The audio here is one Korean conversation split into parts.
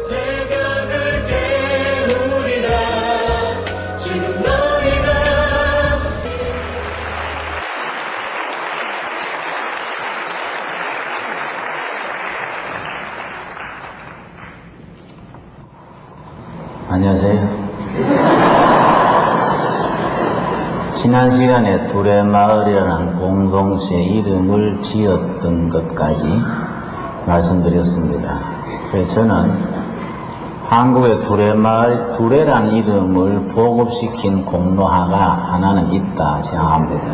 새벽을 깨우리라. 지금 너희가 안녕하세요. 지난 시간에 두레마을이라는 공동체 이름을 지었던 것까지 말씀드렸습니다. 그래서 저는 한국의 두레마을, 두레란 이름을 보급시킨 공로화가 하나는 있다 생각합니다.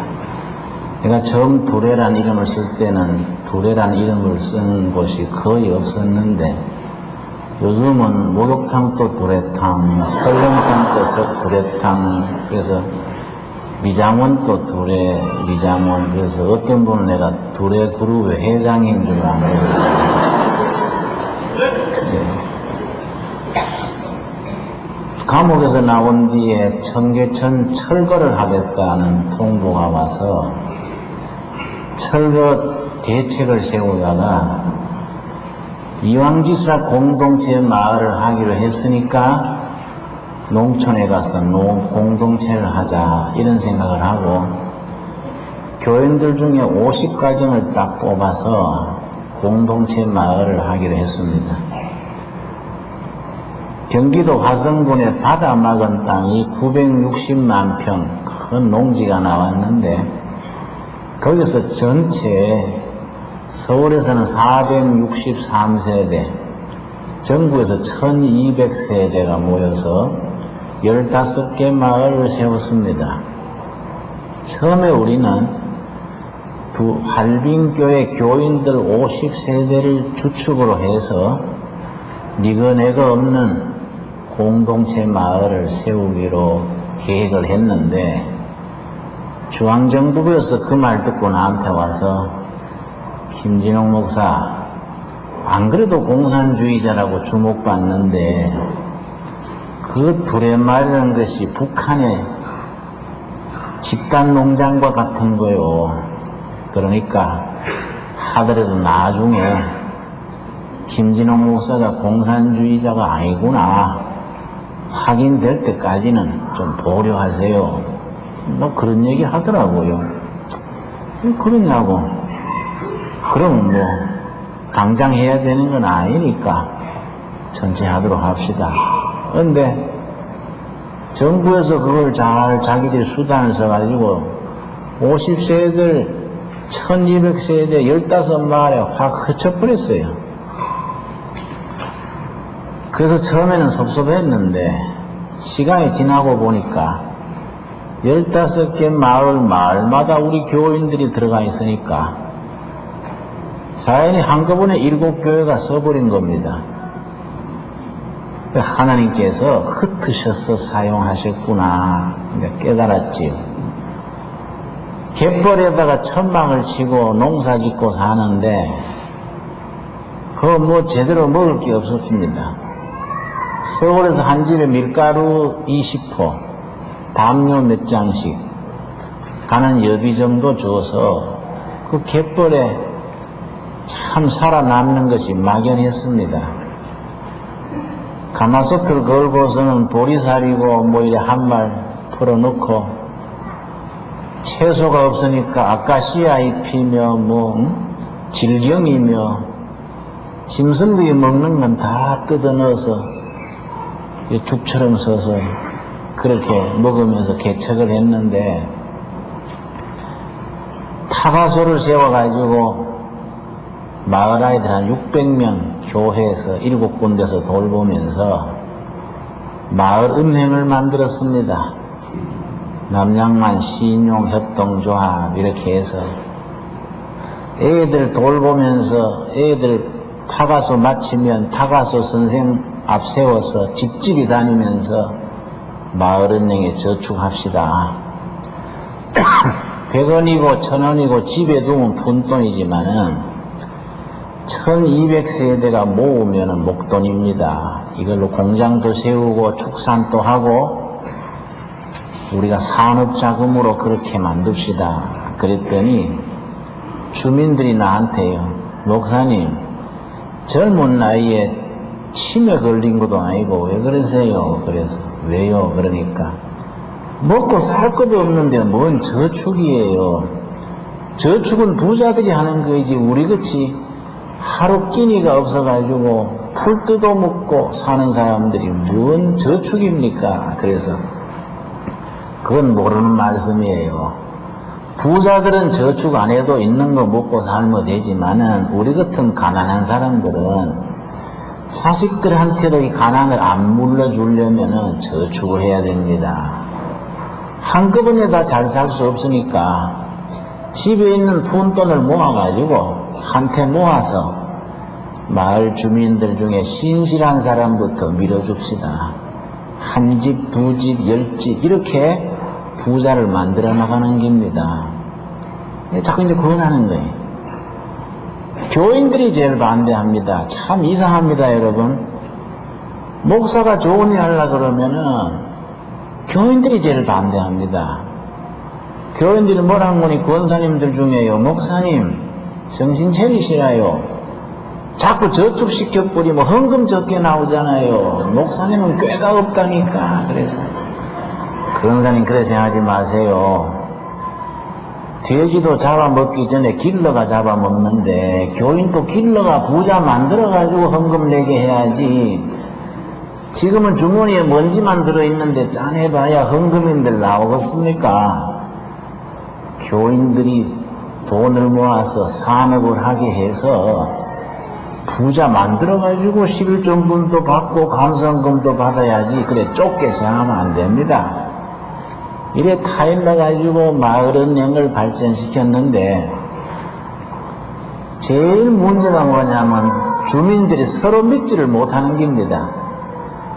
제가 처음 두레란 이름을 쓸 때는 두레란 이름을 쓴 곳이 거의 없었는데 요즘은 목욕탕도 두레탕, 설렁탕도 석두레탕, 그래서 미장원도 두레, 미장원, 그래서 어떤 분은 내가 두레 그룹의 회장인 줄 알고. 감옥에서 나온 뒤에 청계천 철거를 하겠다는 통보가 와서 철거 대책을 세우다가 이왕지사 공동체 마을을 하기로 했으니까 농촌에 가서 공동체를 하자 이런 생각을 하고 교인들 중에 50가정을 딱 뽑아서 공동체 마을을 하기로 했습니다. 경기도 화성군의 바다 막은 땅이 960만 평 큰 농지가 나왔는데 거기서 전체 서울에서는 463세대, 전국에서 1200세대가 모여서 15개 마을을 세웠습니다. 처음에 우리는 할빈교회 교인들 50세대를 주축으로 해서 니거 내거 없는 공동체 마을을 세우기로 계획을 했는데 중앙정부에서 그 말 듣고 나한테 와서 김진홍 목사, 안 그래도 공산주의자라고 주목받는데 그 두레마을이라는 것이 북한의 집단 농장과 같은 거요. 그러니까 하더라도 나중에 김진홍 목사가 공산주의자가 아니구나 확인될 때까지는 좀 보류하세요. 뭐 그런 얘기 하더라고요. 왜 그러냐고. 그럼 뭐 당장 해야 되는 건 아니니까 천천히 하도록 합시다. 그런데 정부에서 그걸 잘 자기들이 수단을 써가지고 50세들 1200세대 15마을에 확 흩쳐버렸어요. 그래서 처음에는 섭섭했는데 시간이 지나고 보니까 15개 마을마다 우리 교인들이 들어가 있으니까 자연히 한꺼번에 7교회가 써버린 겁니다. 하나님께서 흩으셔서 사용하셨구나 깨달았지요. 갯벌에다가 천막을 치고 농사 짓고 사는데 그거 뭐 제대로 먹을 게 없었습니다. 서울에서 한 집에 밀가루 20포, 담요 몇 장씩 가는 여비 정도 줘서 그 갯벌에 참 살아남는 것이 막연했습니다. 가마솥을 걸고서는 보리살이고 뭐 이래 한 말 풀어놓고 채소가 없으니까 아카시아 잎이며 질경이며 짐승들이 먹는 건 다 뜯어 넣어서 죽처럼 써서 그렇게 먹으면서 개척을 했는데 타가소를 세워가지고 마을 아이들 한 600명 교회에서 7군데서 돌보면서 마을 은행을 만들었습니다. 남양만 신용 협동조합 이렇게 해서 애들 돌보면서 애들 타가소 마치면 타가소 선생 앞 세워서 집집이 다니면서 마을은행에 저축합시다. 100원이고 1000원이고 집에 두면 푼돈이지만은 1200세대가 모으면은 목돈입니다. 이걸로 공장도 세우고 축산도 하고 우리가 산업자금으로 그렇게 만듭시다. 그랬더니 주민들이 나한테요. 목사님, 젊은 나이에 치매 걸린 것도 아니고 왜 그러세요? 그래서 왜요? 그러니까 먹고 살 것도 없는데 뭔 저축이에요. 저축은 부자들이 하는 거지 우리같이 하루 끼니가 없어가지고 풀 뜯어먹고 사는 사람들이 뭔 저축입니까? 그래서 그건 모르는 말씀이에요. 부자들은 저축 안 해도 있는 거 먹고 살면 되지만은 우리 같은 가난한 사람들은 자식들한테도 이 가난을 안 물려주려면은 저축을 해야 됩니다. 한꺼번에 다 잘 살 수 없으니까 집에 있는 푼돈을 모아가지고 한테 모아서 마을 주민들 중에 신실한 사람부터 밀어줍시다. 한 집, 두 집, 10집 이렇게 부자를 만들어 나가는 겁니다. 자꾸 이제 그걸 하는 거예요. 교인들이 제일 반대합니다. 참 이상합니다, 여러분. 목사가 좋은 일 하려고 그러면은 교인들이 제일 반대합니다. 교인들이 뭐라는 거니 권사님들 중에요. 목사님, 정신 차리시라요. 자꾸 저축시켜버리면 헌금 적게 나오잖아요. 목사님은 꾀가 없다니까. 그래서 권사님 그래 생각하지 마세요. 돼지도 잡아먹기 전에 길러가 잡아먹는데 교인도 길러가 부자 만들어가지고 헌금 내게 해야지. 지금은 주머니에 먼지만 들어있는데 짠해봐야 헌금인들 나오겠습니까? 교인들이 돈을 모아서 산업을 하게 해서 부자 만들어가지고 11조금도 받고 감성금도 받아야지. 그래 좁게 생각하면 안 됩니다. 이래 타일러가지고 마을은행을 발전시켰는데 제일 문제가 뭐냐면 주민들이 서로 믿지를 못하는 겁니다.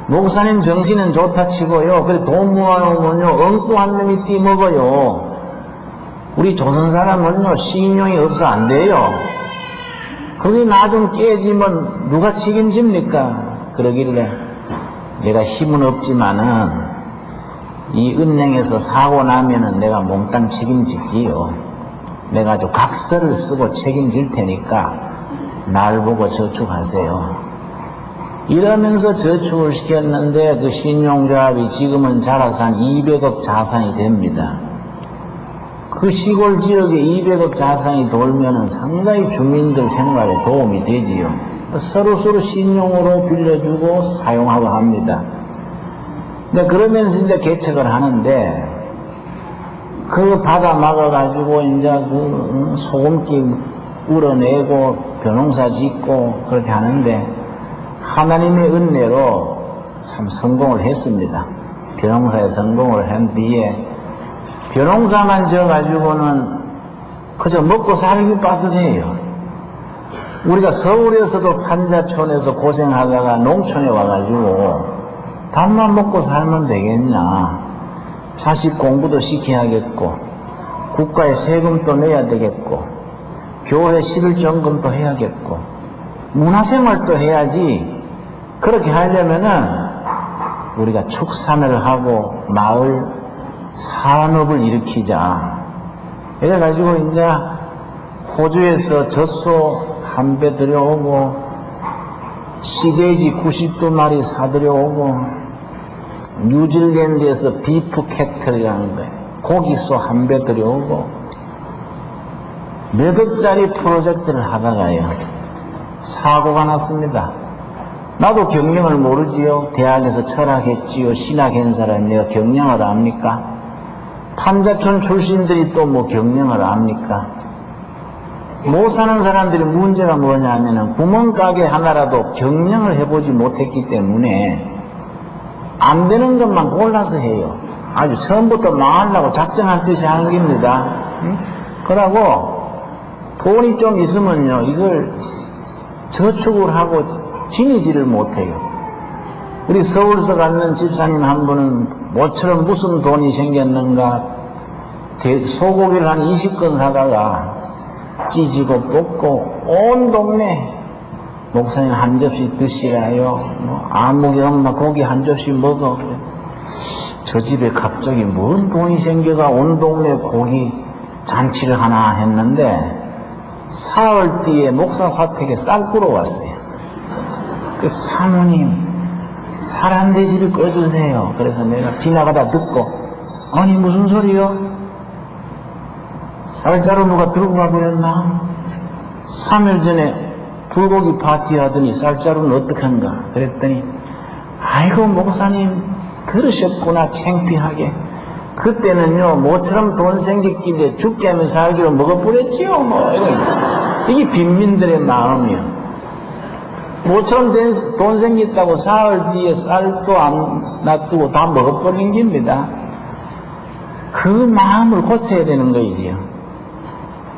목사님 정신은 좋다 치고요. 그래 돈 모아놓으면요 엉뚱한 놈이 띠먹어요. 우리 조선 사람은요 신용이 없어 안 돼요. 거기 나 좀 깨지면 누가 책임집니까? 그러길래 내가 힘은 없지만은 이 은행에서 사고 나면은 내가 몽땅 책임질게요. 내가 아주 각서를 쓰고 책임질 테니까 날 보고 저축하세요. 이러면서 저축을 시켰는데 그 신용조합이 지금은 자라서 한 200억 자산이 됩니다. 그 시골 지역에 200억 자산이 돌면은 상당히 주민들 생활에 도움이 되지요. 서로 신용으로 빌려주고 사용하고 합니다. 근데 그러면서 이제 개척을 하는데 그거 받아 막아가지고 이제 그 소금기 우러내고 벼농사 짓고 그렇게 하는데 하나님의 은혜로 참 성공을 했습니다. 벼농사에 성공을 한 뒤에 벼농사만 지어가지고는 그저 먹고 살기 빠듯해요. 우리가 서울에서도 판자촌에서 고생하다가 농촌에 와가지고 밥만 먹고 살면 되겠냐. 자식 공부도 시켜야겠고 국가에 세금도 내야 되겠고 교회 11조금도 해야겠고 문화생활도 해야지. 그렇게 하려면은 우리가 축산을 하고 마을 산업을 일으키자. 이래가지고 이제 호주에서 젖소 한 배 들여오고 시돼지 90두 사들여오고 뉴질랜드에서 비프 캐틀이라는 거예요. 고기소 한 배 들여오고 몇 억짜리 프로젝트를 하다가요 사고가 났습니다. 나도 경영을 모르지요. 대학에서 철학했지요. 신학한 사람이 내가 경영을 압니까? 판자촌 출신들이 또 뭐 경영을 압니까? 못 사는 사람들이 문제가 뭐냐면은 구멍가게 하나라도 경영을 해보지 못했기 때문에 안 되는 것만 골라서 해요. 아주 처음부터 망하려고 작정한 뜻이 하는 겁니다. 그러고 돈이 좀 있으면요 이걸 저축을 하고 지니지를 못해요. 우리 서울서 갔는 집사님 한 분은 모처럼 무슨 돈이 생겼는가 소고기를 한 20건 사다가 찌지고 볶고 온 동네 목사님 한 접시 드시라요. 뭐 아무개 엄마 고기 한 접시 먹어. 저 집에 갑자기 뭔 돈이 생겨가 온 동네 고기 잔치를 하나 했는데 사흘 뒤에 목사 사택에 쌀 뿌러 왔어요. 그 사모님, 사람들 집이 꺼주세요. 그래서 내가 지나가다 듣고, 아니 무슨 소리요? 쌀자루 누가 들고 가버렸나? 3일 전에 불고기 파티 하더니 쌀자루는 어떡한가? 그랬더니, 아이고 목사님 들으셨구나, 창피하게. 그때는요 모처럼 돈 생겼길래 죽게 하면 살기로 먹어버렸지요. 뭐 이게 빈민들의 마음이요. 모처럼 돈 생겼다고 사흘 뒤에 쌀도 안 놔두고 다 먹어버린 겁니다. 그 마음을 고쳐야 되는 거이지요.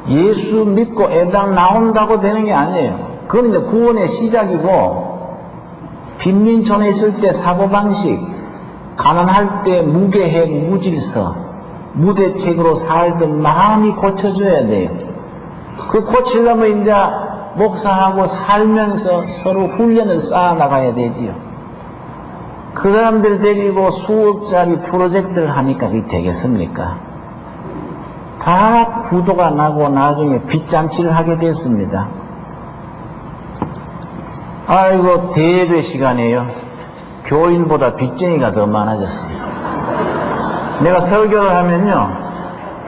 예수 믿고 애당 나온다고 되는 게 아니에요. 그건 이제 구원의 시작이고, 빈민촌에 있을 때 사고방식, 가난할 때 무계획, 무질서, 무대책으로 살던 마음이 고쳐져야 돼요. 그 고치려면 이제 목사하고 살면서 서로 훈련을 쌓아나가야 되지요. 그 사람들 데리고 수억짜리 프로젝트를 하니까 그게 되겠습니까? 다 부도가 나고 나중에 빚잔치를 하게 됐습니다. 아이고, 대예배 시간에요. 교인보다 빚쟁이가 더 많아졌어요. 내가 설교를 하면요,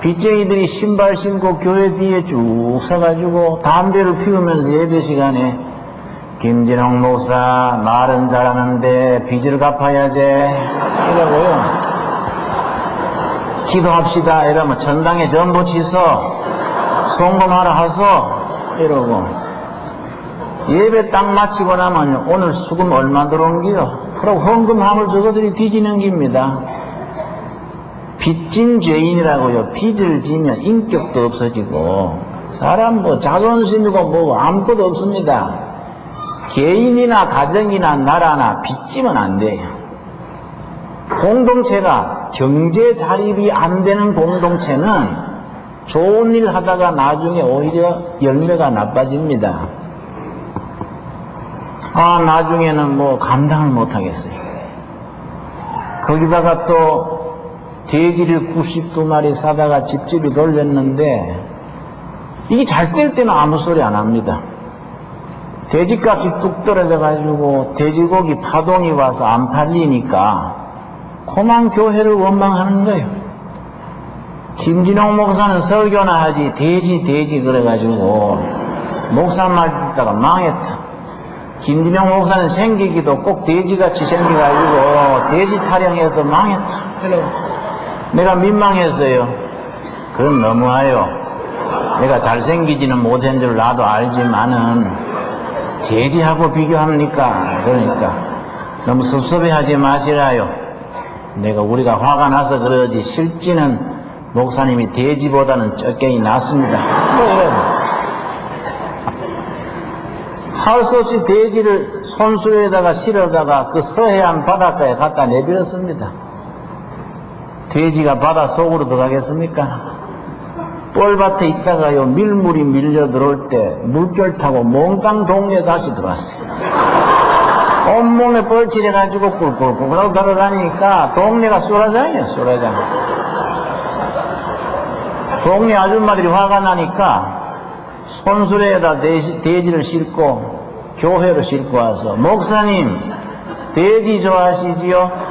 빚쟁이들이 신발 신고 교회 뒤에 쭉 서가지고 담배를 피우면서 예배 시간에 김진홍 목사 말은 잘하는데 빚을 갚아야지 이러고요, 기도합시다 이러면 전당에 전부 치서 송금하러 하소 이러고, 예배 딱 마치고 나면 오늘 수금 얼마 들어온기요? 그럼 헌금함을 저거들이 뒤지는 겁니다. 빚진 죄인이라고요. 빚을 지면 인격도 없어지고 사람 뭐 자존심이고 뭐 아무것도 없습니다. 개인이나 가정이나 나라나 빚지면 안 돼요. 공동체가 경제 자립이 안 되는 공동체는 좋은 일 하다가 나중에 오히려 열매가 나빠집니다. 나중에는 뭐 감당을 못 하겠어요. 거기다가 또 돼지를 92마리 사다가 집집이 돌렸는데, 이게 잘 될 때는 아무 소리 안 합니다. 돼지값이 뚝 떨어져가지고 돼지고기 파동이 와서 안 팔리니까 그만 교회를 원망하는 거예요. 김진홍 목사는 설교나 하지 돼지 그래가지고 목사 말 듣다가 망했다. 김진영 목사는 생기기도 꼭 돼지같이 생겨가지고 돼지 타령해서 망했다. 그래, 내가 민망했어요. 그건 너무해요. 내가 잘생기지는 못한 줄 나도 알지만은 돼지하고 비교합니까? 그러니까 너무 섭섭해하지 마시라요. 우리가 화가 나서 그러지 실제는 목사님이 돼지보다는 적게이 낫습니다. 뭐 이래요. 할 수 없이 돼지를 손수레에다가 실어다가 그 서해안 바닷가에 갖다 내버렸습니다. 돼지가 바다 속으로 들어가겠습니까? 뻘밭에 있다가요, 밀물이 밀려 들어올 때 물결 타고 몽땅 동네에 다시 들어왔어요. 온몸에 뻘칠해가지고 꿀꿀꿀 걸어다니니까 동네가 쏘라장이에요, 쏘라장. 동네 아줌마들이 화가 나니까 손수레에다 돼지를 싣고 교회로 싣고 와서, 목사님 돼지 좋아하시지요?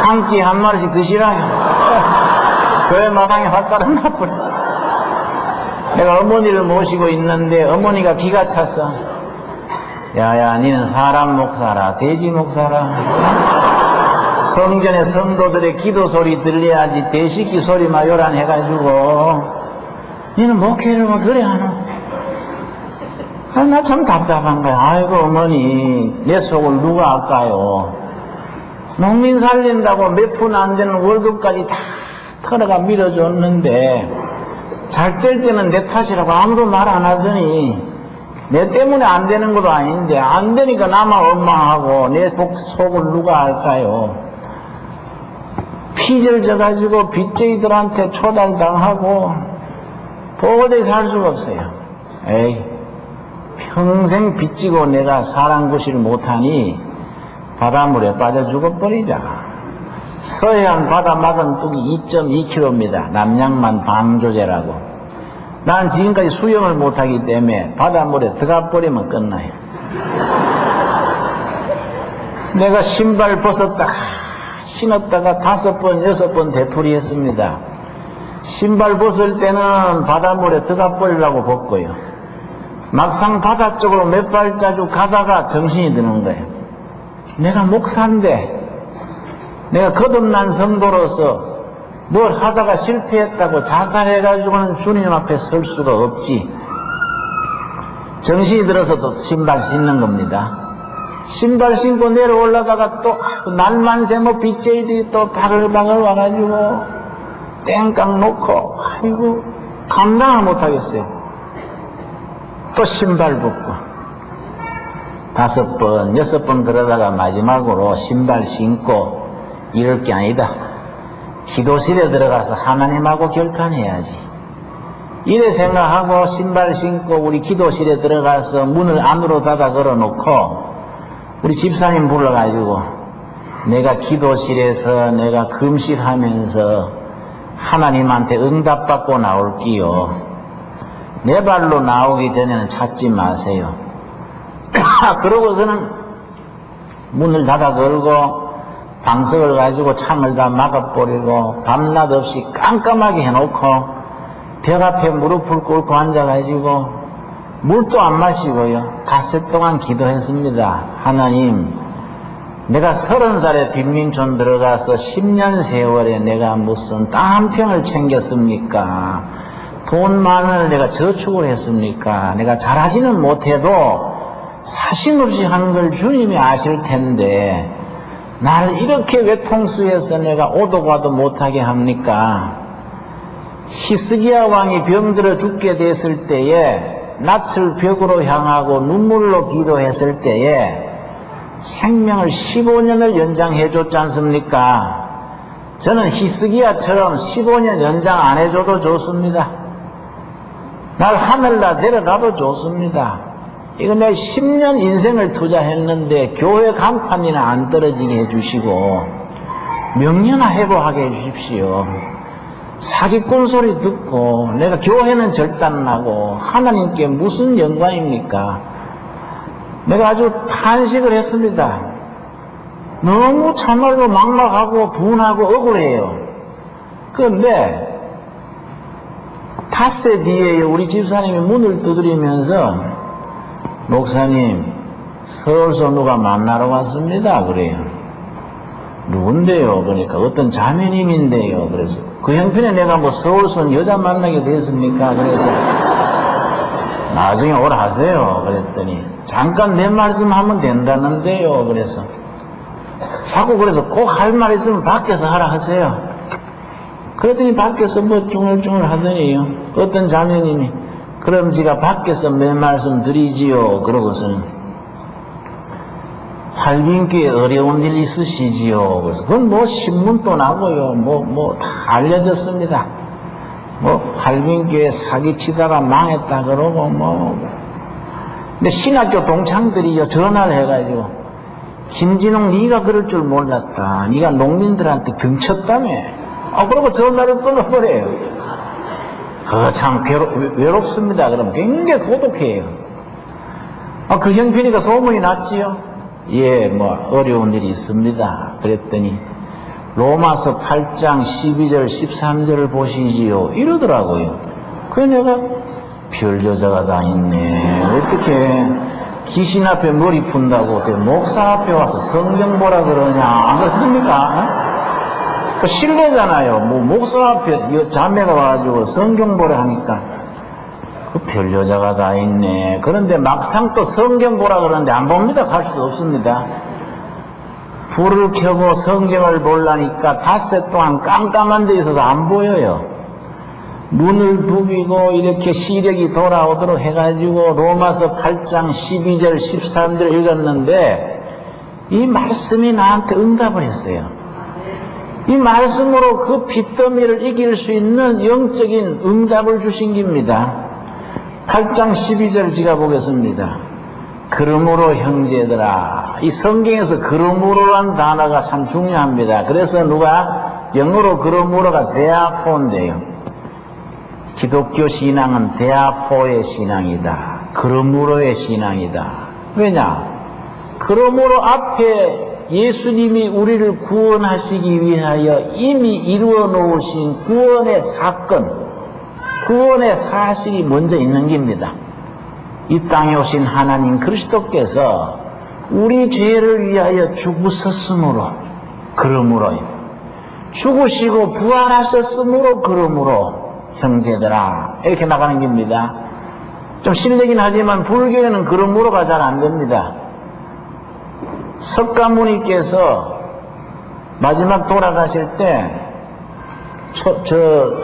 한 끼 한 마리씩 드시라요. 교회 마당에 확 깔아놔버려. 내가 어머니를 모시고 있는데 어머니가 기가 찼어. 야야, 니는 사람 목사라, 돼지 목사라. 성전의 성도들의 기도 소리 들려야지 대식기 소리만 요란해가지고 니는 목회를 뭐 그래 하노? 나 참 답답한 거야. 아이고 어머니, 내 속을 누가 알까요? 농민 살린다고 몇 푼 안 되는 월급까지 다 털어가 밀어줬는데 잘 될 때는 내 탓이라고 아무도 말 안 하더니, 내 때문에 안 되는 것도 아닌데 안 되니까 나만 원망하고 내 속을 누가 알까요? 피질 져가지고 빚쟁이들한테 초달당하고 도저히 살 수가 없어요. 에이, 평생 빚지고 내가 사람 구실을 못하니 바닷물에 빠져 죽어버리자. 서해안 바다 막은 뚝이 2.2km입니다. 남양만 방조제라고. 난 지금까지 수영을 못하기 때문에 바닷물에 들어가 버리면 끝나요. 내가 신발 벗었다가 신었다가 5번, 6번 되풀이했습니다. 신발 벗을 때는 바닷물에 들어가 버리려고 벗고요. 막상 바다 쪽으로 몇 발자국 가다가 정신이 드는 거예요. 내가 목사인데, 내가 거듭난 성도로서 뭘 하다가 실패했다고 자살해가지고는 주님 앞에 설 수가 없지. 정신이 들어서도 신발 신는 겁니다. 신발 신고 내려올라다가 또 날만새 뭐 빗제이들이 또 바글바글 와가지고 땡깡 놓고 아이고 감당을 못하겠어요. 또 신발 벗고 5번, 6번 그러다가 마지막으로 신발 신고 이럴 게 아니다. 기도실에 들어가서 하나님하고 결판해야지. 이래 생각하고 신발 신고 우리 기도실에 들어가서 문을 안으로 닫아 걸어놓고 우리 집사님 불러가지고 내가 기도실에서 내가 금식하면서 하나님한테 응답받고 나올게요. 내 발로 나오기 전에는 찾지 마세요. 그러고서는 문을 닫아 걸고 방석을 가지고 창을 다 막아버리고 밤낮 없이 깜깜하게 해놓고 벽 앞에 무릎을 꿇고 앉아가지고 물도 안 마시고요. 닷새 동안 기도했습니다. 하나님, 내가 30살에 빈민촌 들어가서 10년 세월에 내가 무슨 땅 한 평을 챙겼습니까? 돈만을 내가 저축을 했습니까? 내가 잘하지는 못해도 사심없이 한 걸 주님이 아실 텐데 나를 이렇게 외통수해서 내가 오도 가도 못하게 합니까? 히스기야 왕이 병들어 죽게 됐을 때에 낯을 벽으로 향하고 눈물로 기도했을 때에 생명을 15년을 연장해 줬지 않습니까? 저는 히스기야처럼 15년 연장 안 해줘도 좋습니다. 날 하늘나 데려가도 좋습니다. 이거 내가 10년 인생을 투자했는데 교회 간판이나 안 떨어지게 해주시고 명예나 회복하게 해주십시오. 사기꾼 소리 듣고 내가 교회는 절단나고 하나님께 무슨 영광입니까? 내가 아주 탄식을 했습니다. 너무 참말로 막막하고 분하고 억울해요. 그런데 닷새 뒤에 우리 집사님이 문을 두드리면서 목사님 서울서 누가 만나러 왔습니다 그래요. 누군데요? 그러니까 어떤 자매님인데요. 그래서 그 형편에 내가 뭐 서울서 여자 만나게 됐습니까? 그래서 나중에 오라 하세요. 그랬더니 잠깐 내 말씀하면 된다는데요. 그래서 자꾸 그래서 꼭 할 말 있으면 밖에서 하라 하세요. 그랬더니 밖에서 뭐 쭝얼쭝얼 하더니요. 어떤 자매님이 그럼 제가 밖에서 내 말씀 드리지요. 그러고서는 활빈교에 어려운 일 있으시지요. 그래서 그건 뭐 신문도 나고요. 뭐 다 알려졌습니다. 뭐 활빈교에 사기치다가 망했다 그러고 근데 신학교 동창들이요 전화를 해가지고 김진웅 네가 그럴 줄 몰랐다. 네가 농민들한테 등쳤다며. 그러고 전화를 끊어버려요. 참 외롭습니다. 그럼 굉장히 고독해요. 그 형편이가 소문이 났지요. 예, 뭐 어려운 일이 있습니다. 그랬더니 로마서 8장 12절 13절을 보시지요. 이러더라고요. 그래 내가 별 여자가 다 있네. 어떻게 귀신 앞에 머리 푼다고 목사 앞에 와서 성경 보라 그러냐. 안 그렇습니까? 그 실례잖아요. 뭐 목사 앞에 자매가 와가지고 성경 보라 하니까 그 별 여자가 다 있네. 그런데 막상 또 성경 보라 그러는데 안 봅니다. 갈 수 없습니다. 불을 켜고 성경을 보려니까 닷새 동안 깜깜한 데 있어서 안 보여요. 눈을 부비고 이렇게 시력이 돌아오도록 해가지고 로마서 8장 12절 13절 읽었는데 이 말씀이 나한테 응답을 했어요. 이 말씀으로 그 빚더미를 이길 수 있는 영적인 응답을 주신 겁니다. 8장 12절 제가 보겠습니다. 그러므로 형제들아. 이 성경에서 그러므로란 단어가 참 중요합니다. 그래서 누가 영어로 그러므로가 therefore 인데요. 기독교 신앙은 대아포의 신앙이다. 그러므로의 신앙이다. 왜냐? 그러므로 앞에 예수님이 우리를 구원하시기 위하여 이미 이루어 놓으신 구원의 사건, 구원의 사실이 먼저 있는 겁니다. 이 땅에 오신 하나님 그리스도께서 우리 죄를 위하여 죽으셨으므로, 그러므로 죽으시고 부활하셨으므로, 그러므로 형제들아, 이렇게 나가는 겁니다. 좀 실례긴 하지만 불교에는 그러므로가 잘 안 됩니다. 석가모니께서 마지막 돌아가실 때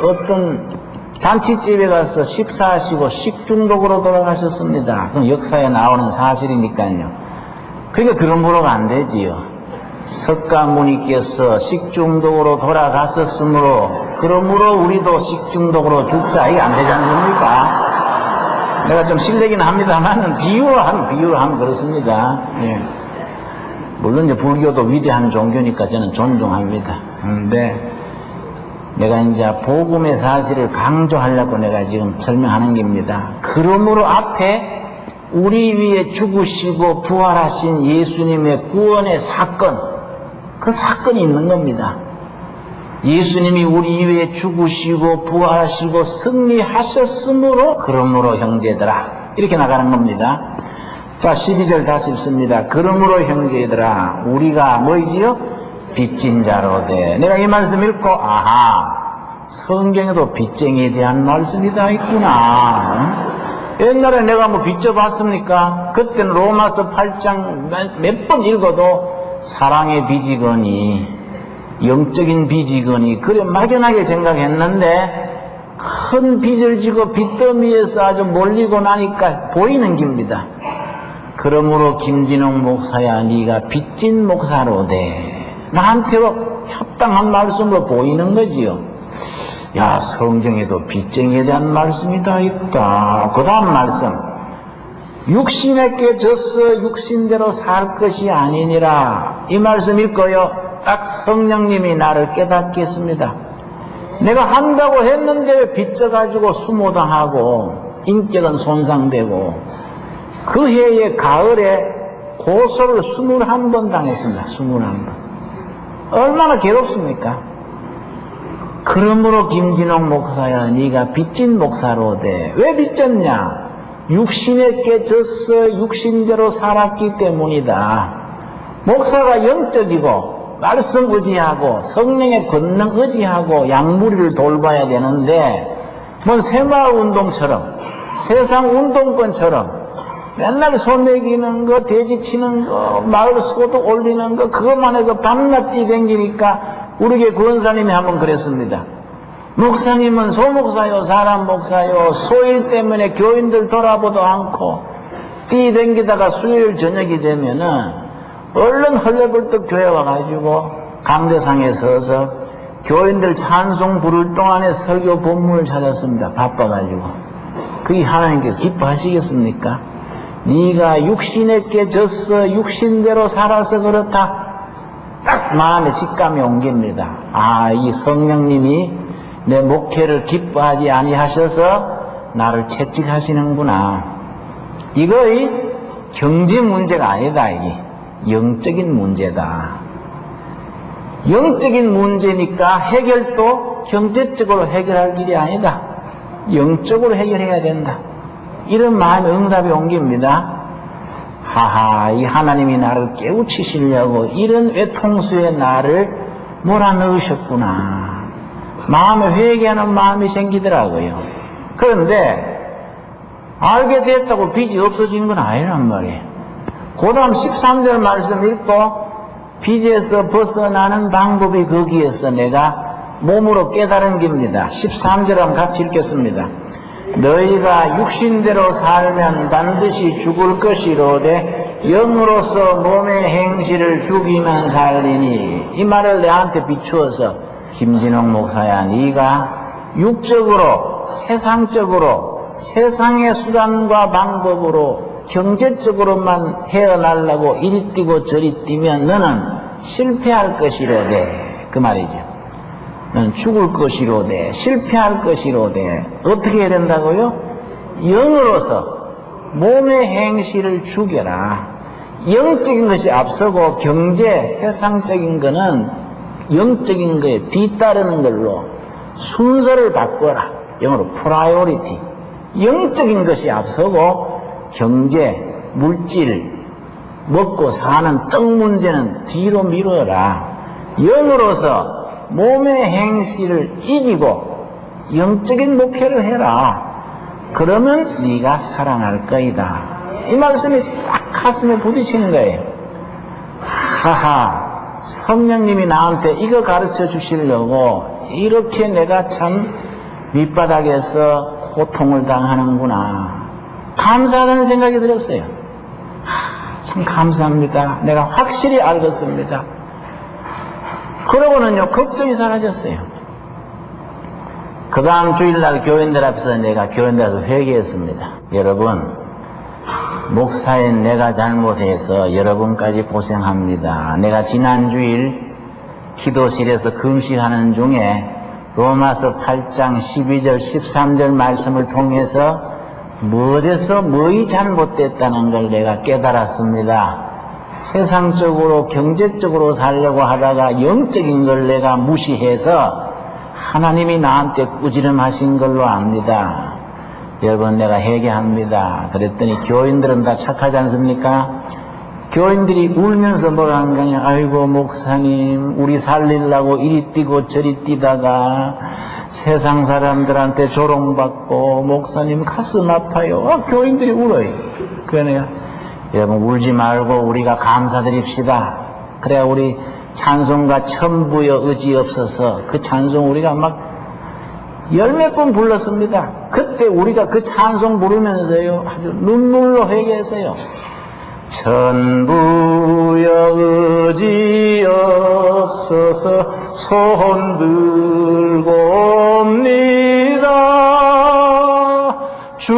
어떤 잔치집에 가서 식사하시고 식중독으로 돌아가셨습니다. 그럼 역사에 나오는 사실이니까요. 그러니까 그러므로가 안 되지요. 석가모니께서 식중독으로 돌아갔었으므로 그러므로 우리도 식중독으로 죽자, 이게 안 되지 않습니까? 내가 좀 실례긴 합니다만 비유로 하면 그렇습니다. 예. 물론 이제 불교도 위대한 종교니까 저는 존중합니다. 그런데 내가 이제 복음의 사실을 강조하려고 내가 지금 설명하는 겁니다. 그러므로 앞에 우리 위에 죽으시고 부활하신 예수님의 구원의 사건, 그 사건이 있는 겁니다. 예수님이 우리 위에 죽으시고 부활하시고 승리하셨으므로 그러므로 형제들아, 이렇게 나가는 겁니다. 자, 12절 다시 읽습니다. 그러므로 형제들아, 우리가 뭐이지요? 빚진 자로 돼. 내가 이 말씀 읽고 아하, 성경에도 빚쟁이에 대한 말씀이 다 있구나. 옛날에 내가 뭐 빚져봤습니까? 그때는 로마서 8장 몇 번 읽어도 사랑의 빚이거니 영적인 빚이거니 그래 막연하게 생각했는데 큰 빚을 지고 빚더미에서 아주 몰리고 나니까 보이는 겁니다. 그러므로 김진홍 목사야, 네가 빚진 목사로 돼. 나한테 합당한 말씀으로 보이는 거지요. 야, 성경에도 빚쟁이에 대한 말씀이 다 있다. 그 다음 말씀, 육신에게 져서 육신대로 살 것이 아니니라. 이 말씀 읽고요, 딱 성령님이 나를 깨닫게 했습니다. 내가 한다고 했는데 빚져가지고 수모당하고 인격은 손상되고 그 해의 가을에 고소를 21번 당했습니다. 21번. 얼마나 괴롭습니까? 그러므로 김진홍 목사야, 네가 빚진 목사로 돼. 왜 빚졌냐? 육신에 깨져서 육신대로 살았기 때문이다. 목사가 영적이고 말씀 의지하고 성령의 권능 의지하고 양무리를 돌봐야 되는데 뭔 새마을 운동처럼 세상 운동권처럼 맨날 소매기는 거, 돼지 치는 거, 마을 소도 올리는 거, 그것만 해서 밤낮 뛰댕기니까 우리 교회 권사님이 한번 그랬습니다. 목사님은 소목사요, 사람 목사요, 소일 때문에 교인들 돌아보도 않고 뛰댕기다가 수요일 저녁이 되면은 얼른 헐레벌떡 교회 와가지고 강대상에 서서 교인들 찬송 부를 동안에 설교 본문을 찾았습니다. 바빠가지고. 그게 하나님께서 기뻐하시겠습니까? 네가 육신에 깨졌어, 육신대로 살아서 그렇다. 딱 마음에 직감이 온 겁니다. 아, 이 성령님이 내 목회를 기뻐하지 아니하셔서 나를 채찍하시는구나. 이거의 경제 문제가 아니다. 이게 영적인 문제다. 영적인 문제니까 해결도 경제적으로 해결할 길이 아니다. 영적으로 해결해야 된다. 이런 마음의 응답이 온 겁니다. 하하, 이 하나님이 나를 깨우치시려고 이런 외통수에 나를 몰아넣으셨구나. 마음에 회개하는 마음이 생기더라고요. 그런데 알게 됐다고 빚이 없어진 건 아니란 말이에요. 그 다음 13절 말씀 읽고 빚에서 벗어나는 방법이 거기에서 내가 몸으로 깨달은 겁니다. 13절 한번 같이 읽겠습니다. 너희가 육신대로 살면 반드시 죽을 것이로되 영으로서 몸의 행실을 죽이면 살리니. 이 말을 내한테 비추어서 김진홍 목사야, 네가 육적으로 세상적으로 세상의 수단과 방법으로 경제적으로만 헤어나려고 이리 뛰고 저리 뛰면 너는 실패할 것이로되, 그 말이죠. 죽을 것이로되 실패할 것이로되 어떻게 해야 된다고요? 영으로서 몸의 행실을 죽여라. 영적인 것이 앞서고 경제, 세상적인 거는 영적인 거에 뒤따르는 걸로 순서를 바꿔라. 영어로 프라이오리티. 영적인 것이 앞서고 경제, 물질, 먹고 사는 떡 문제는 뒤로 미뤄라. 영으로서 몸의 행실을 이기고 영적인 목표를 해라. 그러면 네가 살아날 거이다. 이 말씀이 딱 가슴에 부딪히는 거예요. 하하, 성령님이 나한테 이거 가르쳐 주시려고 이렇게 내가 참 밑바닥에서 고통을 당하는구나. 감사하다는 생각이 들었어요. 참 감사합니다. 내가 확실히 알겠습니다. 그러고는요, 걱정이 사라졌어요. 그 다음 주일날 교인들 앞에서 내가 교인들 앞에서 회개했습니다. 여러분, 목사인 내가 잘못해서 여러분까지 고생합니다. 내가 지난 주일 기도실에서 금식하는 중에 로마서 8장 12절 13절 말씀을 통해서 무엇에서 뭐이 잘못됐다는 걸 내가 깨달았습니다. 세상적으로 경제적으로 살려고 하다가 영적인 걸 내가 무시해서 하나님이 나한테 꾸지름하신 걸로 압니다. 여러분, 내가 회개합니다. 그랬더니 교인들은 다 착하지 않습니까? 교인들이 울면서 뭐라 하는 거냐. 아이고 목사님, 우리 살리려고 이리 뛰고 저리 뛰다가 세상 사람들한테 조롱받고 목사님 가슴 아파요. 교인들이 울어요. 그러네요. 여러분, 울지 말고 우리가 감사드립시다. 그래야 우리 찬송가 천부여 의지 없어서 그 찬송 우리가 막 열몇 번 불렀습니다. 그때 우리가 그 찬송 부르면서요 아주 눈물로 회개했어요. 천부여 의지 없어서 손 들고 옵니다. 주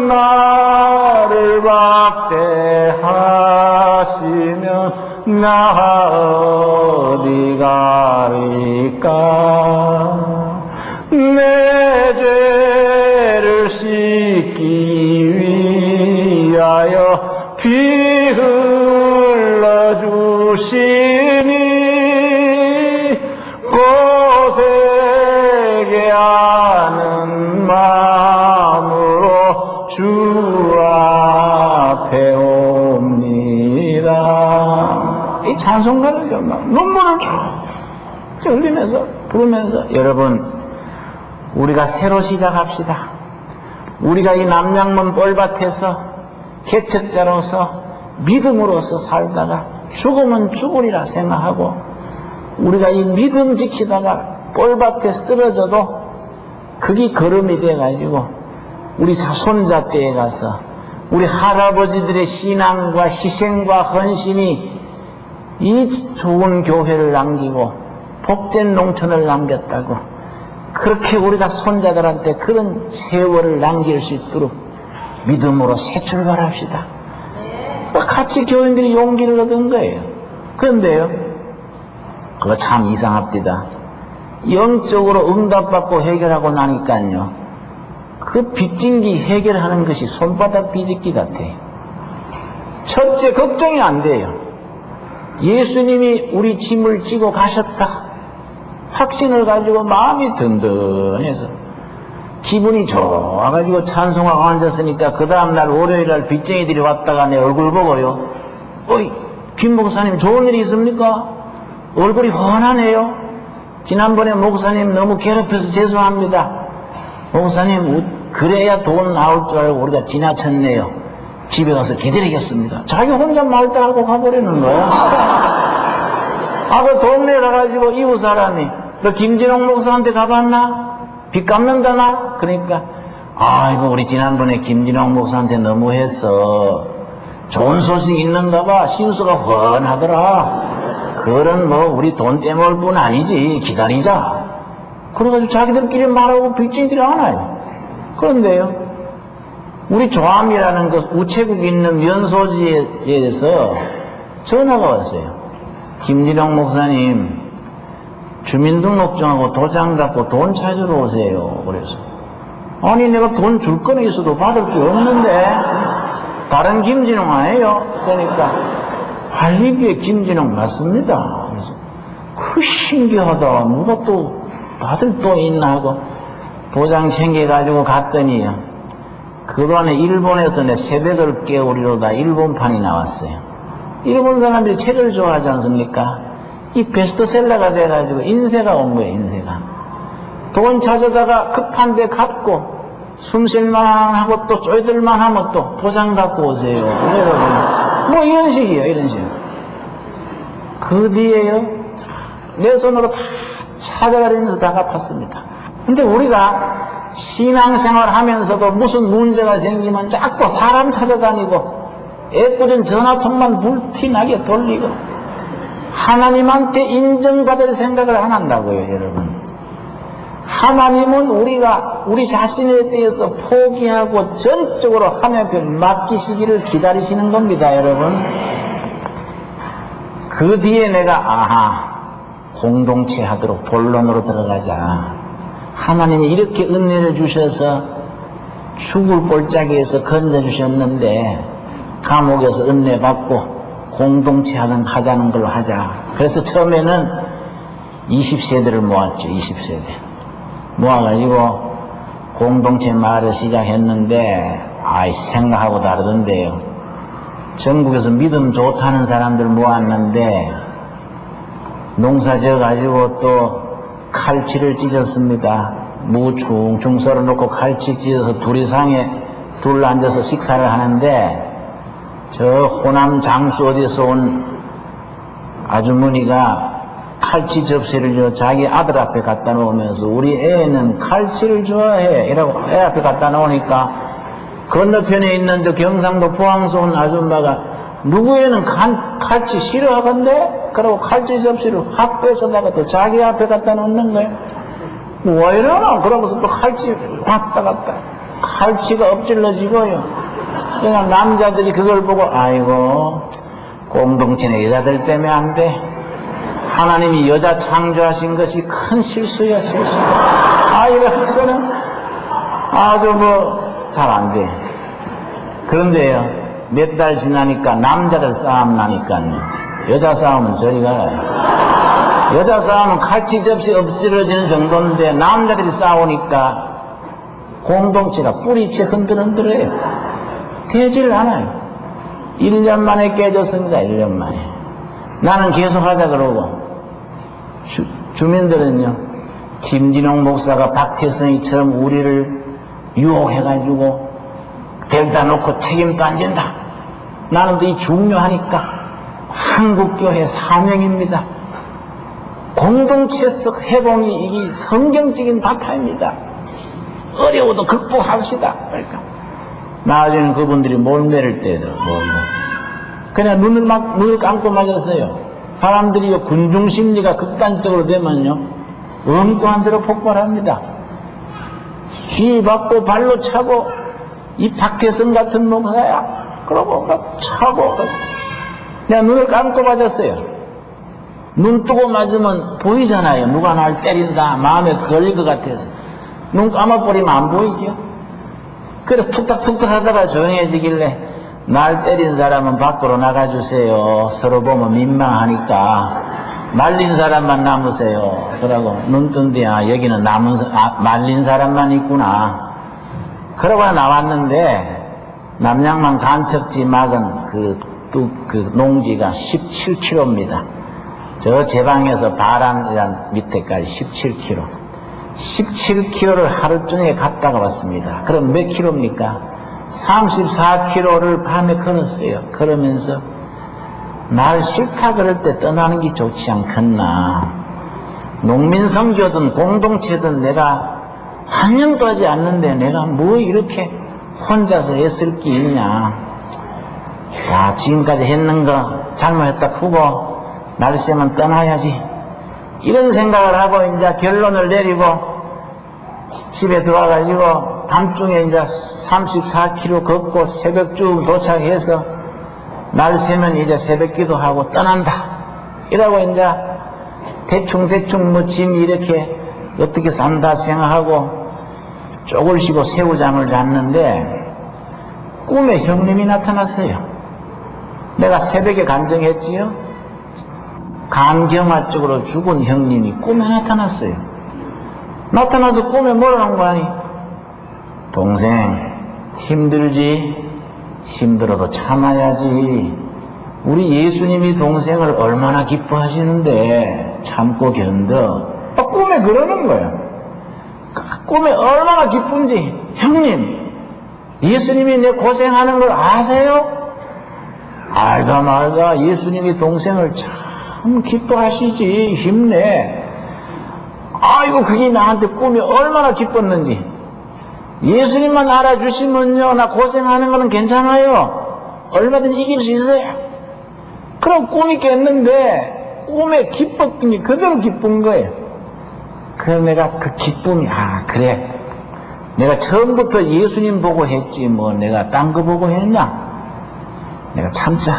나를 박대하시면 나 어디 가리까. 내 죄를 씻기 위하여 피 흘러주시니 고되게 하는 마음으로 주 앞에 옵니다. 이 찬송가를 막 눈물을 쭉 흘리면서 부르면서 여러분, 우리가 새로 시작합시다. 우리가 이 남양문 뻘밭에서 개척자로서 믿음으로서 살다가 죽으면 죽으리라 생각하고 우리가 이 믿음 지키다가 뻘밭에 쓰러져도 그게 걸음이 돼가지고 우리 손자 때에 가서 우리 할아버지들의 신앙과 희생과 헌신이 이 좋은 교회를 남기고 복된 농촌을 남겼다고 그렇게 우리가 손자들한테 그런 세월을 남길 수 있도록 믿음으로 새 출발합시다. 같이 교인들이 용기를 얻은 거예요. 그런데요, 그거 참 이상합니다. 영적으로 응답받고 해결하고 나니까요, 그 빚진기 해결하는 것이 손바닥 뒤집기 같아요. 첫째, 걱정이 안 돼요. 예수님이 우리 짐을 지고 가셨다. 확신을 가지고 마음이 든든해서 기분이 좋아가지고 찬송하고 앉았으니까 그 다음날 월요일날 빚쟁이들이 왔다가 내 얼굴 보고요. 어이, 김 목사님 좋은 일이 있습니까? 얼굴이 훤하네요. 지난번에 목사님 너무 괴롭혀서 죄송합니다. 목사님 그래야 돈 나올 줄 알고 우리가 지나쳤네요. 집에 가서 기다리겠습니다. 자기 혼자 말다하고 가버리는 거야. 그 동네에 가가지고 이웃 사람이 너 김진홍 목사한테 가봤나? 빚 갚는다나? 그러니까 아이고 우리 지난번에 김진홍 목사한테 너무했어. 좋은 소식 있는가 봐. 신수가 훤하더라. 그건 뭐 우리 돈 떼먹을 뿐 아니지. 기다리자. 그래가지고 자기들끼리 말하고 빚쟁이들이 하나요. 그런데요, 우리 조암이라는 그 우체국 있는 면소지에서 전화가 왔어요. 김진홍 목사님, 주민등록증하고 도장 갖고 돈 찾으러 오세요. 그래서 아니 내가 돈 줄 거는 있어도 받을 게 없는데 다른 김진웅 아니에요? 그러니까 관리비의 김진웅 맞습니다. 그래서 그 신기하다. 누가 또 받을 돈 있나 하고 도장 챙겨가지고 갔더니요. 그동안에 일본에서 내 새벽을 깨우리로다 일본판이 나왔어요. 일본 사람들이 책을 좋아하지 않습니까? 이 베스트셀러가 돼가지고 인쇄가 온 거예요. 인쇄가. 돈 찾아다가 급한데 갖고 숨쉴만하고 또 쪼이들만 하면 또 도장 갖고 오세요. 여러분. 뭐 이런 식이에요. 이런 식. 그 뒤에요. 내 손으로 다 찾아다니면서 다 갚았습니다. 근데 우리가 신앙생활 하면서도 무슨 문제가 생기면 자꾸 사람 찾아다니고 애꿎은 전화통만 불티나게 돌리고 하나님한테 인정받을 생각을 안 한다고요, 여러분. 하나님은 우리 자신에 대해서 포기하고 전적으로 하나님 앞에 맡기시기를 기다리시는 겁니다, 여러분. 그 뒤에 내가 공동체 하도록 본론으로 들어가자. 하나님이 이렇게 은혜를 주셔서 죽을 골짜기에서 건져주셨는데 감옥에서 은혜 받고 공동체 하자는 걸로 하자. 그래서 처음에는 20세대를 모았죠. 20세대 모아가지고 공동체 말을 시작했는데 생각하고 다르던데요. 전국에서 믿음 좋다는 사람들 모았는데 농사 지어가지고 또 칼치를 찢었습니다. 무 충충 썰어놓고 칼치 찢어서 둘이상에 둘러 앉아서 식사를 하는데 저 호남 장수 어디서 온 아주머니가 칼치 접시를 자기 아들 앞에 갖다 놓으면서 우리 애는 칼치를 좋아해 이라고 애 앞에 갖다 놓으니까 건너편에 있는 저 경상도 포항서 온 아줌마가 누구 애는 칼치 싫어하건데? 그러고 칼치 접시를 확 뺏어다가 또 자기 앞에 갖다 놓는 거예요. 왜 이러나? 그러면서 또 칼치 왔다 갔다. 칼치가 엎질러지고요. 그냥 남자들이 그걸 보고 아이고 공동체는 여자들 때문에 안 돼. 하나님이 여자 창조하신 것이 큰 실수야, 실수. 이래서는 아주 잘 안 돼. 그런데요, 몇 달 지나니까 남자들 싸움 나니까요. 여자 싸움은 저리 가요. 여자 싸움은 칼치 접시 엎질러지는 정도인데 남자들이 싸우니까 공동체가 뿌리채 흔들흔들해요. 되질 않아요. 1년 만에 깨졌습니다. 1년 만에. 나는 계속하자 그러고 주민들은요. 김진홍 목사가 박태성이처럼 우리를 유혹해가지고 데려다 놓고 책임도 안 진다. 나는 또 이 중요하니까 한국교회 사명입니다. 공동체적 회복이 이게 성경적인 바탕입니다. 어려워도 극복합시다. 그러니까 나중에는 그분들이 몰매를 때더라고요. 그냥 눈을 감고 맞았어요. 사람들이 군중심리가 극단적으로 되면요 엉뚱한 대로 폭발합니다. 쥐받고 발로 차고 이 박태성 같은 목사야 그러고 차고 내가 눈을 감고 맞았어요. 눈 뜨고 맞으면 보이잖아요. 누가 날 때린다 마음에 걸릴 것 같아서 눈 감아버리면 안 보이죠. 그래 툭탁툭탁 하다가 조용해지길래 날 때린 사람은 밖으로 나가주세요. 서로 보면 민망하니까 말린 사람만 남으세요. 그러고 눈 뜬 뒤에 여기는 말린 사람만 있구나. 그러고 나왔는데 남양만 간척지 막은 그 농지가 17km입니다. 저 제방에서 바람이란 밑에까지 17km. 17km를 하루 종일 갔다가 왔습니다. 그럼 몇 킬로입니까? 34km를 밤에 걸었어요. 그러면서 날 싫다 그럴 때 떠나는 게 좋지 않겠나. 농민선교든 공동체든 내가 환영도 하지 않는데 내가 뭐 이렇게 혼자서 애쓸 게 있냐. 야, 지금까지 했는 거 잘못했다 크고 날씨면 떠나야지. 이런 생각을 하고 이제 결론을 내리고 집에 들어와가지고 밤중에 이제 34km 걷고 새벽쯤 도착해서 날 새면 이제 새벽 기도하고 떠난다. 이러고 이제 대충 뭐 짐 이렇게 어떻게 산다 생각하고 쪽을 쉬고 새우잠을 잤는데 꿈에 형님이 나타났어요. 내가 새벽에 간증했지요. 강경화 쪽으로 죽은 형님이 꿈에 나타났어요. 나타나서 꿈에 뭐라는 거 아니? 동생 힘들지? 힘들어도 참아야지. 우리 예수님이 동생을 얼마나 기뻐하시는데 참고 견뎌. 꿈에 그러는 거야. 꿈에 얼마나 기쁜지. 형님, 예수님이 내 고생하는 걸 아세요? 알다 말다 예수님이 동생을 참 기뻐하시지. 힘내. 아이고, 그게 나한테 꿈이 얼마나 기뻤는지. 예수님만 알아주시면요, 나 고생하는 거는 괜찮아요. 얼마든지 이길 수 있어요. 그럼 꿈이 깼는데 꿈에 기뻤던 게 그대로 기쁜 거예요. 그래서 내가 그 기쁨이, 그래, 내가 처음부터 예수님 보고 했지 뭐 내가 딴 거 보고 했냐. 내가 참자.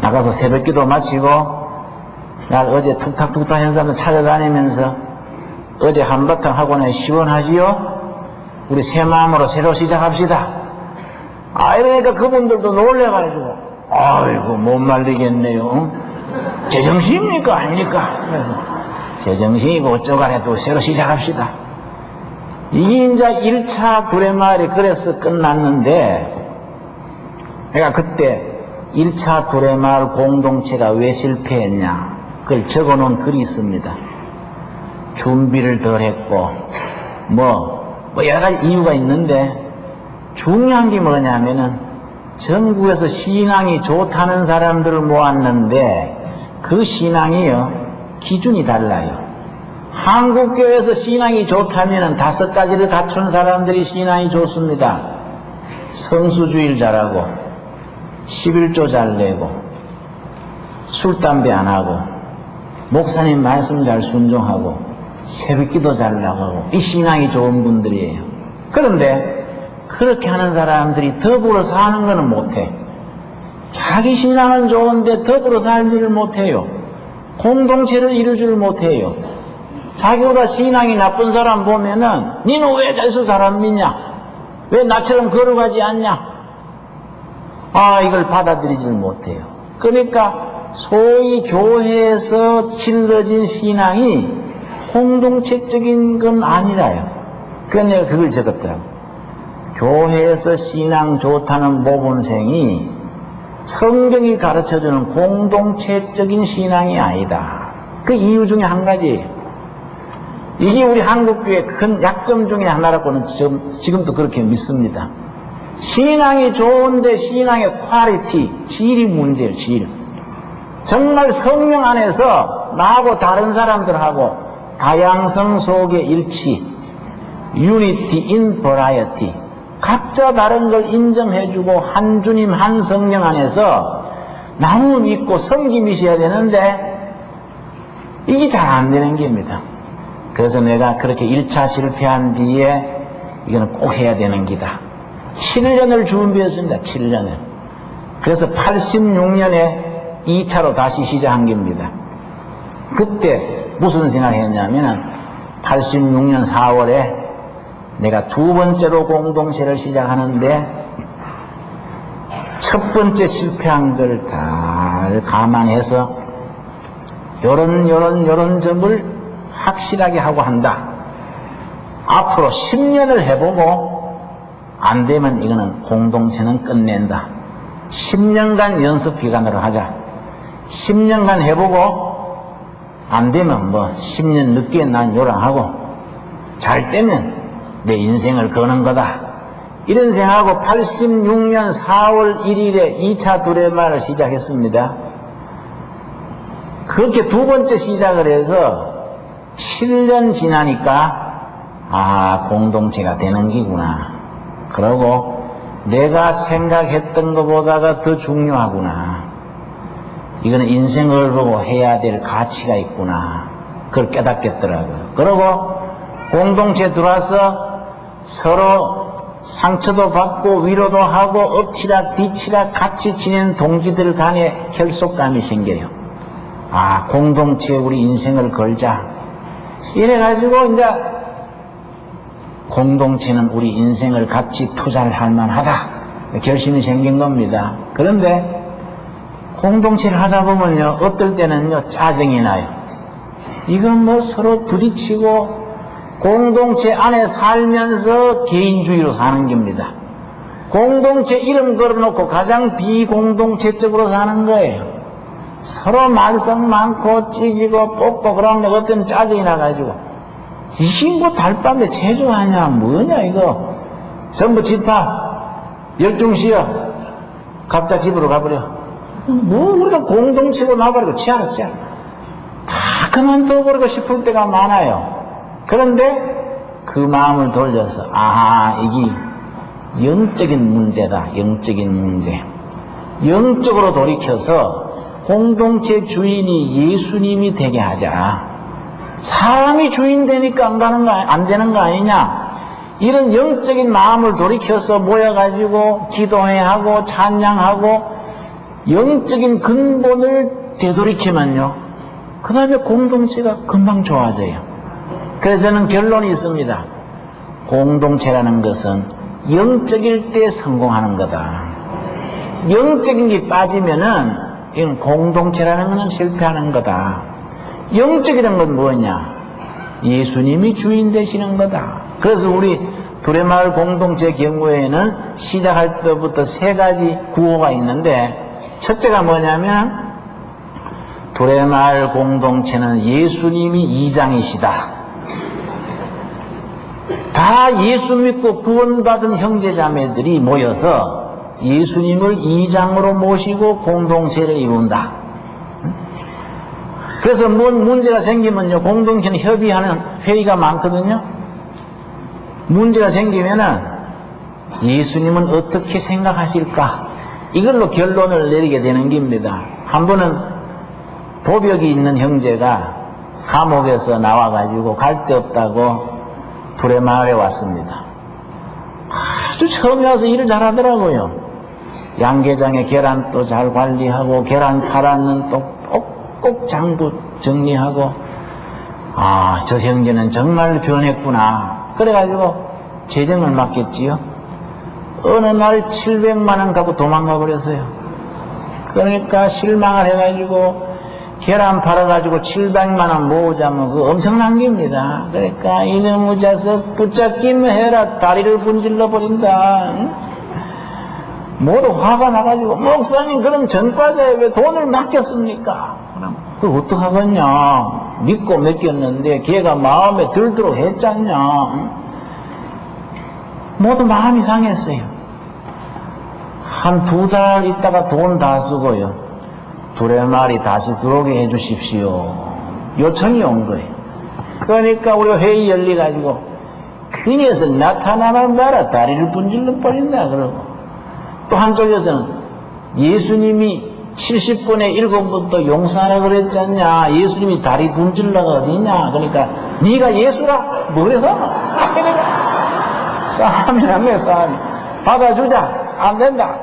나가서 새벽기도 마치고 날 어제 툭탁툭탁 한 사람들 찾아다니면서 어제 한바탕 학원에 시원하지요? 우리 새 마음으로 새로 시작합시다. 이러니까 그분들도 놀래가지고 아이고 못 말리겠네요. 응? 제정신입니까 아닙니까? 그래서 제정신이고 어쩌가래 또 새로 시작합시다. 이게 이제 1차 두레마을이 그래서 끝났는데, 내가 그때 1차 두레마을 공동체가 왜 실패했냐 그걸 적어놓은 글이 있습니다. 준비를 덜 했고 뭐 여러 가지 이유가 있는데, 중요한 게 뭐냐면은 전국에서 신앙이 좋다는 사람들을 모았는데 그 신앙이요 기준이 달라요. 한국교회에서 신앙이 좋다면은 5가지를 갖춘 사람들이 신앙이 좋습니다. 성수주일 잘하고 11조 잘 내고 술 담배 안 하고 목사님 말씀 잘 순종하고 새벽기도 잘 나가고 이 신앙이 좋은 분들이에요. 그런데 그렇게 하는 사람들이 더불어 사는 것은 못해. 자기 신앙은 좋은데 더불어 살지를 못해요. 공동체를 이루지를 못해요. 자기보다 신앙이 나쁜 사람 보면은 니는 왜 예수 사람 믿냐? 왜 나처럼 걸어가지 않냐? 이걸 받아들이지를 못해요. 그러니까 소위 교회에서 길러진 신앙이 공동체적인 건 아니라요. 그래서 내가 그걸 적었더라고. 교회에서 신앙 좋다는 모범생이 성경이 가르쳐주는 공동체적인 신앙이 아니다. 그 이유 중에 한 가지예요. 이게 우리 한국교회의 큰 약점 중에 하나라고는 지금도 그렇게 믿습니다. 신앙이 좋은데 신앙의 퀄리티, 질이 문제예요. 질. 정말 성령 안에서 나하고 다른 사람들하고 다양성 속의 일치, unity in variety, 각자 다른 걸 인정해주고 한 주님 한 성령 안에서 나무 믿고 섬김 이셔야 되는데 이게 잘 안 되는 겁니다. 그래서 내가 그렇게 1차 실패한 뒤에 이거는 꼭 해야 되는 기다. 7년을 준비했습니다. 7년을. 그래서 86년에 2차로 다시 시작한 겁니다. 그때 무슨 생각했냐면 86년 4월에 내가 2번째로 공동체를 시작하는데 첫 번째 실패한 걸 잘 감안해서 요런 점을 확실하게 하고 한다. 앞으로 10년을 해보고 안 되면 이거는 공동체는 끝낸다. 10년간 연습 기간으로 하자. 10년간 해보고 안 되면 뭐 10년 늦게 난 요랑하고 잘 되면 내 인생을 거는 거다. 이런 생각하고 86년 4월 1일에 2차 두레마를 시작했습니다. 그렇게 2번째 시작을 해서 7년 지나니까 공동체가 되는 기구나. 그러고 내가 생각했던 것보다가 더 중요하구나. 이거는 인생을 보고 해야 될 가치가 있구나. 그걸 깨닫겠더라고요. 그러고 공동체 들어와서 서로 상처도 받고 위로도 하고 엎치락 뒤치락 같이 지낸 동지들 간에 결속감이 생겨요. 아, 공동체에 우리 인생을 걸자. 이래가지고 이제 공동체는 우리 인생을 같이 투자를 할 만하다. 결심이 생긴 겁니다. 그런데 공동체를 하다 보면요, 어떨 때는요, 짜증이 나요. 이건 뭐 서로 부딪히고 공동체 안에 살면서 개인주의로 사는 겁니다. 공동체 이름 걸어놓고 가장 비공동체적으로 사는 거예요. 서로 말썽 많고 찌지고 뽑고 그러면 어떤 짜증이 나가지고 이게 뭐 달밤에 체조하냐 뭐냐 이거 전부 집합 열중시여 각자 집으로 가버려. 뭐 우리가 공동체로 나버리고 치아라 다 그만둬버리고 싶을 때가 많아요. 그런데 그 마음을 돌려서 아하 이게 영적인 문제다. 영적인 문제. 영적으로 돌이켜서 공동체 주인이 예수님이 되게 하자. 사람이 주인 되니까 안 되는 거 아니냐. 이런 영적인 마음을 돌이켜서 모여가지고 기도해야 하고 찬양하고 영적인 근본을 되돌이키면요, 그 다음에 공동체가 금방 좋아져요. 그래서 저는 결론이 있습니다. 공동체라는 것은 영적일 때 성공하는 거다. 영적인 게 빠지면은 이건 공동체라는 것은 실패하는 거다. 영적이라는 건 뭐냐? 예수님이 주인 되시는 거다. 그래서 우리 두레마을 공동체 경우에는 시작할 때부터 3가지 구호가 있는데, 첫째가 뭐냐면 두레마을 공동체는 예수님이 이장이시다. 다 예수 믿고 구원받은 형제자매들이 모여서 예수님을 이장으로 모시고 공동체를 이룬다. 그래서 뭔 문제가 생기면요, 공동체는 협의하는 회의가 많거든요. 문제가 생기면은 예수님은 어떻게 생각하실까? 이걸로 결론을 내리게 되는 겁니다. 한 번은 도벽이 있는 형제가 감옥에서 나와가지고 갈 데 없다고 두레마을에 왔습니다. 아주 처음에 와서 일을 잘하더라고요. 양계장에 계란도 잘 관리하고 계란 팔았는 또 꼭꼭 장부 정리하고, 아, 저 형제는 정말 변했구나. 그래가지고 재정을 맡겼지요. 어느 날 700만 원 갖고 도망가 버렸어요. 그러니까 실망을 해가지고 계란 팔아가지고 700만 원 모으자면 그거 엄청난 겁니다. 그러니까 이놈의 자석 붙잡기만 해라 다리를 분질러 버린다. 응? 모두 화가 나가지고 목사님 그럼 전과자에 왜 돈을 맡겼습니까? 그럼 그걸 어떡하겠냐. 믿고 맡겼는데 걔가 마음에 들도록 했잖냐. 응? 모두 마음이 상했어요. 한 2달 있다가 돈 다 쓰고요. 두레마을이 다시 들어오게 해주십시오. 요청이 온 거예요. 그러니까 우리가 회의 열려가지고 그 녀석 나타나만 봐라 다리를 분질러 버린다 그러고, 또 한쪽에서는 예수님이 70분의 7번도 용서하라 그랬잖냐. 예수님이 다리 분질러가 어디냐. 그러니까 네가 예수라? 뭐래서? 싸움이 난 거야. 싸움이. 받아주자. 안 된다.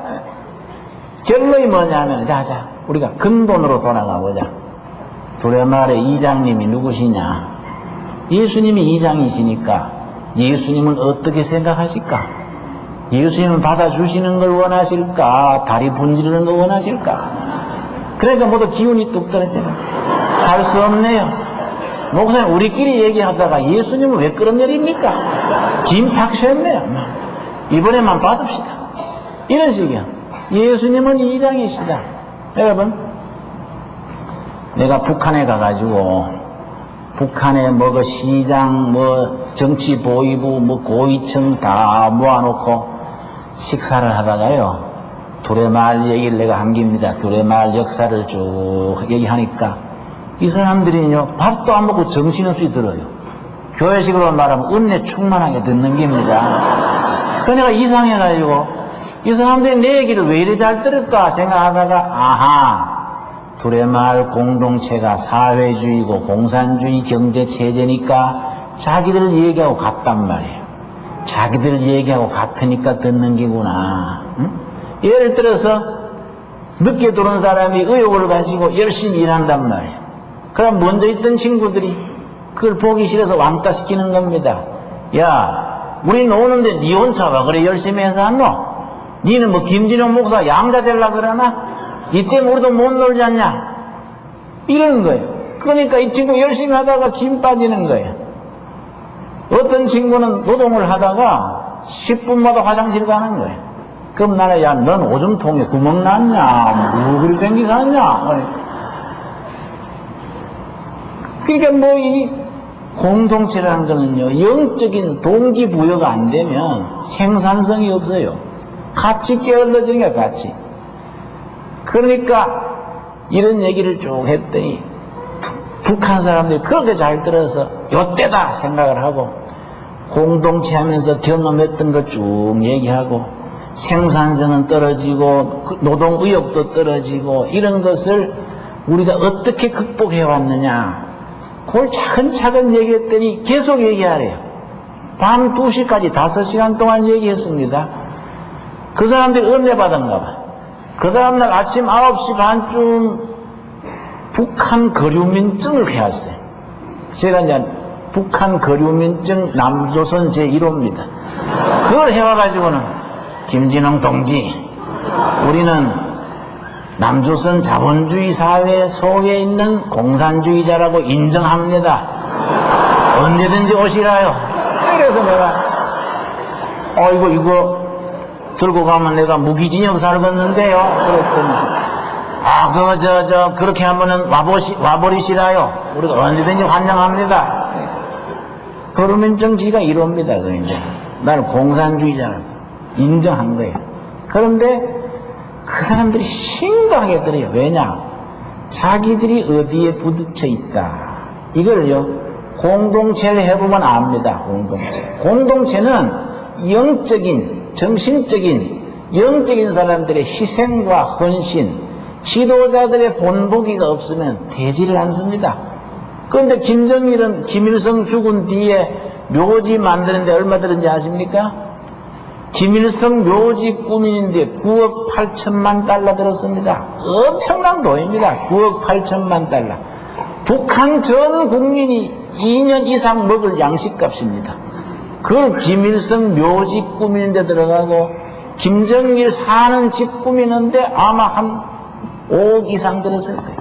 결론이 뭐냐면 자자 우리가 근본으로 돌아가 보자. 두레마을의 이장님이 누구시냐? 예수님이 이장이시니까 예수님은 어떻게 생각하실까? 예수님은 받아주시는 걸 원하실까? 다리 분지르는 걸 원하실까? 그러니까 모두 기운이 뚝 떨어져요. 할 수 없네요. 목사님 우리끼리 얘기하다가 예수님은 왜 끌어내립니까? 긴박했네요. 이번에만 받읍시다. 이런 식이야. 예수님은 이장이시다. 여러분, 내가 북한에 가가지고 북한에 뭐 그 시장, 뭐 정치 보위부, 뭐 고위층 다 모아놓고 식사를 하다가요, 두레마을 얘기를 내가 한 겁니다. 두레마을 역사를 쭉 얘기하니까 이 사람들이요 밥도 안 먹고 정신없이 들어요. 교회식으로 말하면 은혜 충만하게 듣는 겁니다. 그러니까 이상해가지고 이 사람들이 내 얘기를 왜 이리 잘 들을까 생각하다가, 아하, 두레마을 공동체가 사회주의고 공산주의 경제체제니까 자기들 얘기하고 같단 말이에요. 자기들 얘기하고 같으니까 듣는 기구나. 응? 예를 들어서 늦게 들어온 사람이 의욕을 가지고 열심히 일한단 말이에요. 그럼 먼저 있던 친구들이 그걸 보기 싫어서 왕따 시키는 겁니다. 야, 우리 노는데 니 혼자 와 그래 열심히 해서 안 노? 니는 뭐 김진영 목사 양자 되려고 그러나? 니 때문에 우리도 못 놀지 않냐? 이러는 거예요. 그러니까 이 친구 열심히 하다가 김 빠지는 거예요. 어떤 친구는 노동을 하다가 10분마다 화장실 가는 거예요. 그럼 나는 야, 넌 오줌통에 구멍 났냐? 뭐 그리 댕기가 하냐? 그러니까 뭐 이 공동체라는 거는요, 영적인 동기부여가 안 되면 생산성이 없어요. 같이 게을러지는 게 같이. 그러니까 이런 얘기를 쭉 했더니 북한 사람들이 그렇게 잘 들어서 요때다 생각을 하고 공동체 하면서 경험했던 거 쭉 얘기하고 생산성은 떨어지고 노동의욕도 떨어지고 이런 것을 우리가 어떻게 극복해 왔느냐 그걸 차근차근 얘기했더니 계속 얘기하래요. 밤 2시까지 5시간 동안 얘기했습니다. 그 사람들이 은혜 받은가 봐. 그 다음날 아침 9시 반쯤 북한 거류민증을 해왔어요. 제가 이제 북한 거류민증 남조선 제1호입니다. 그걸 해와가지고는 김진홍 동지, 우리는 남조선 자본주의 사회 속에 있는 공산주의자라고 인정합니다. 언제든지 오시라요. 그래서 내가 이거 들고 가면 내가 무기징역 살겠는데요. 그랬더니 그렇게 하면은 와버리시라요. 우리가 언제든지 환영합니다. 거류민정지가 이럽니다. 그 이제 나는 공산주의자라고 인정한 거예요. 그런데 그 사람들이 심각하게 들어요. 왜냐? 자기들이 어디에 부딪혀 있다. 이걸요, 공동체를 해보면 압니다. 공동체는 영적인, 정신적인, 영적인 사람들의 희생과 헌신, 지도자들의 본보기가 없으면 되지를 않습니다. 그런데 김정일은 김일성 죽은 뒤에 묘지 만드는데 얼마 들었는지 아십니까? 김일성 묘지 꾸미는데 9억 8천만 달러 들었습니다. 엄청난 돈입니다. 9억 8천만 달러. 북한 전 국민이 2년 이상 먹을 양식값입니다. 그걸 김일성 묘지 꾸미는데 들어가고 김정일 사는 집 꾸미는데 아마 한 5억 이상 들었을 거예요.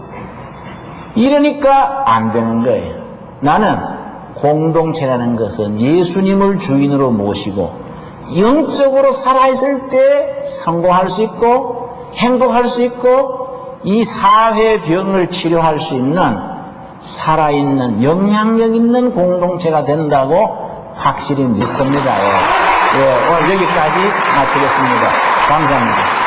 이러니까 안 되는 거예요. 나는 공동체라는 것은 예수님을 주인으로 모시고 영적으로 살아있을 때 성공할 수 있고 행복할 수 있고 이 사회병을 치료할 수 있는 살아있는 영향력 있는 공동체가 된다고 확실히 믿습니다. 오늘 여기까지 마치겠습니다. 감사합니다.